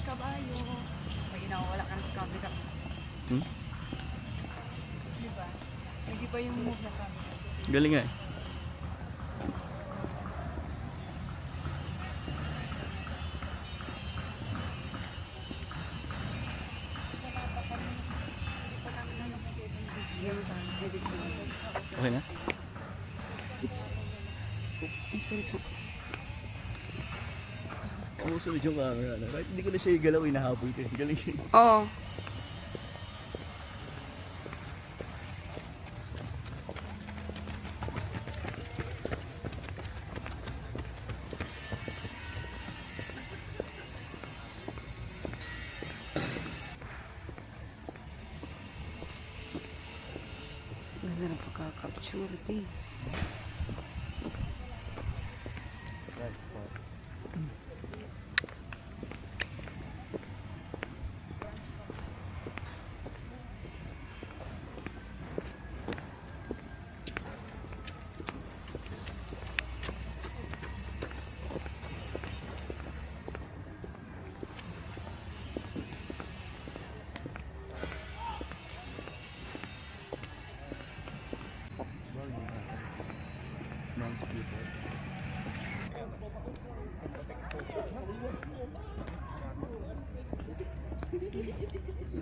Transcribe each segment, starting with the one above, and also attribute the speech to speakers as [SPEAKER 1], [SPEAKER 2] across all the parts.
[SPEAKER 1] kabayo. Pag inawawala ka na sa camera. Diba? Hindi pa yung move na camera.
[SPEAKER 2] Galing nga eh. Okay na?
[SPEAKER 1] Sorry po.
[SPEAKER 2] Umusunod yung camera. Kahit hindi ko na siya igalaw, inahabol ko. Galing siya.
[SPEAKER 1] Oo. Ganda na pagkakapture, eh.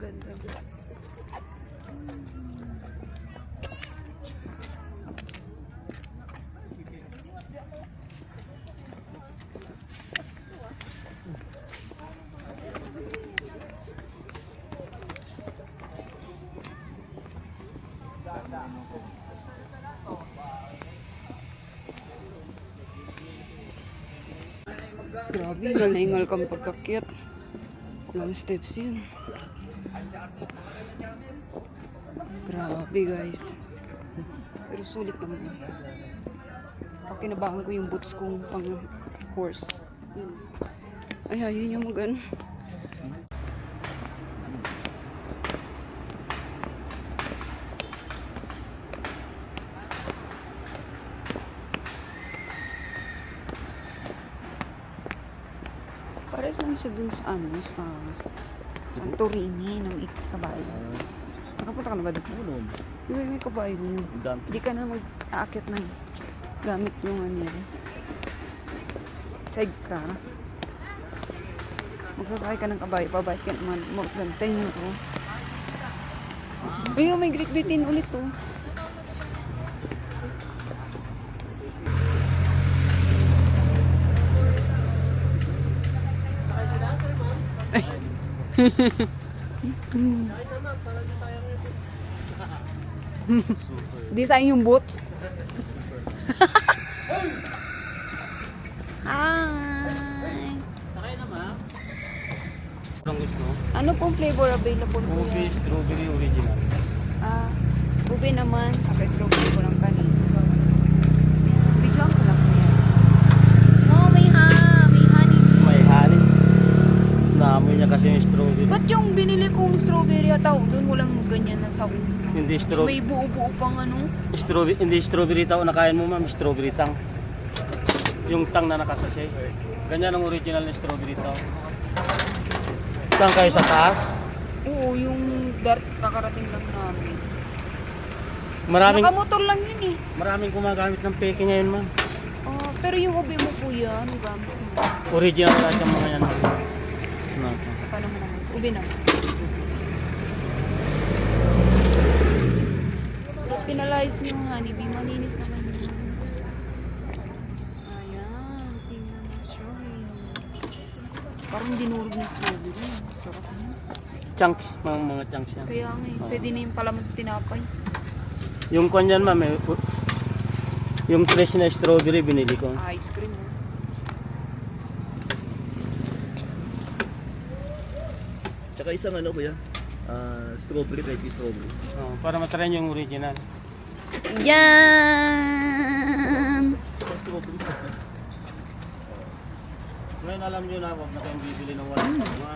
[SPEAKER 1] Ganda. Grabe, nalingal kang pagkakyat. Ilang steps yun. Grabe guys. Pero sulit naman. Pakinabahan ko yung boots kong pang horse. Yun. Ay, ayun yung mag-ano. Pares lang siya dun sa ano, sa Santorini ng kabayo. Nakapunta ka na ba doon? May kabayo dun. Hindi ka na mag-aakit ng gamit yung ano yun. Sidecar. Magsasakay ka ng kabayo, pabait ka naman. Magantay nyo to. Ayun, may Great Britain ulit to. Di sayang yung boots. Hi.
[SPEAKER 2] Sakay na ma. Anong gusto?
[SPEAKER 1] Ano pong flavor available po?
[SPEAKER 2] Coffee, strawberry, original.
[SPEAKER 1] Ube naman. Saka strawberry ko lang kanina. Bigyan ko lang yan. Oh, may honey.
[SPEAKER 2] May honey. Naamoy niya kasi yung strawberry.
[SPEAKER 1] Ba't yung binili kong strawberry at doon walang ganyan na sa
[SPEAKER 2] Hindi strawberry.
[SPEAKER 1] may buo-buo pang ano?
[SPEAKER 2] Strawberry, hindi strawberry tao na kain mo ma'am, strawberry tang. Yung tang na nakasasay. Ganyan ang original na strawberry tao. Saan kayo sa taas?
[SPEAKER 1] Oo, yung dart kakarating lang namin.
[SPEAKER 2] Maraming
[SPEAKER 1] Nakamotor lang yun eh.
[SPEAKER 2] maraming gumagamit ng peke ngayon ma'am.
[SPEAKER 1] Pero yung ube mo kuya, ano gamit mo?
[SPEAKER 2] Original lahat yung mga yan. No.
[SPEAKER 1] Saka naman naman. Ube naman. Pinalize mo yung honeybee, malinis naman yun. Ayan, tingnan na strawberry. Parang dinurog ng strawberry. Sarap na.
[SPEAKER 2] Chunks, mga chunks yan.
[SPEAKER 1] Kaya nga pwede na yung palaman sa tinapay.
[SPEAKER 2] Yung kanyan ma'am, yung fresh na strawberry binili ko.
[SPEAKER 1] Ice cream.
[SPEAKER 3] Tsaka isang ano kuya, strawberry, red strawberry.
[SPEAKER 2] Oh, para matry yung original.
[SPEAKER 1] Yan!
[SPEAKER 3] Isang strawberry.
[SPEAKER 2] Ngayon alam nyo na, huwag na kayong bibili ng walang bunga.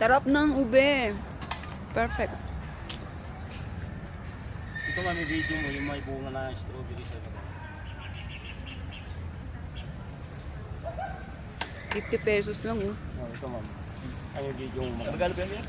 [SPEAKER 1] Sarap ng ube. Perfect.
[SPEAKER 2] Ito ma'am, may video mo, yung may bunga na strawberry sa labas.
[SPEAKER 1] 50 pesos lang oh.
[SPEAKER 2] Oh, ito ma'am. Ang yung video mo.
[SPEAKER 3] Magkano pa yan?